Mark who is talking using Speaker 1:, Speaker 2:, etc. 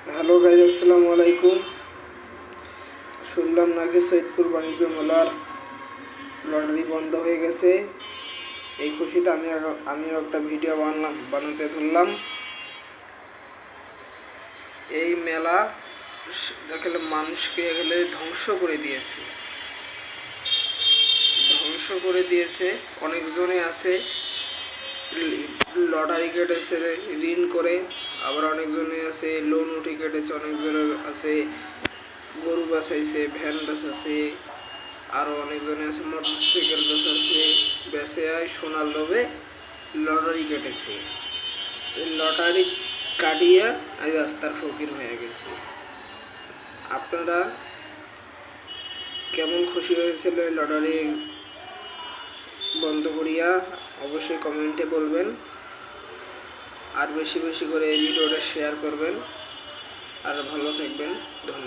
Speaker 1: Hello guys, আসসালামু আলাইকুম। শুনলাম নাকি সৈয়দপুর বাণিজ্য মেলার লটারি বন্ধ হয়ে গেছে। এই খুশিতে আমিও একটা ভিডিও বানাতে ধরলাম। এই মেলা দেখলে মানুষকে এগুলো ধ্বংস করে দিয়েছে। অনেকজনে আছে লটারি কেটেছে ঋণ করে, আবার অনেকজনে আছে লোন উঠে কেটেছে, অনেকজনে আছে গরু বেচাইছে, ভ্যান বেচাছে, আরও অনেকজনে আছে মোটরসাইকেল বেচে সোনার লোভে লটারি কেটেছে। এই লটারি কাটিয়া আজ রাস্তার ফকির হয়ে গেছে। আপনারা কেমন খুশি হয়েছিল এই লটারি বন্ধ করিয়া অবশ্যই কমেন্টে বলবেন, আর বেশি বেশি করে এই ভিডিওটা শেয়ার করবেন, আর ভালো থাকবেন। ধন্যবাদ।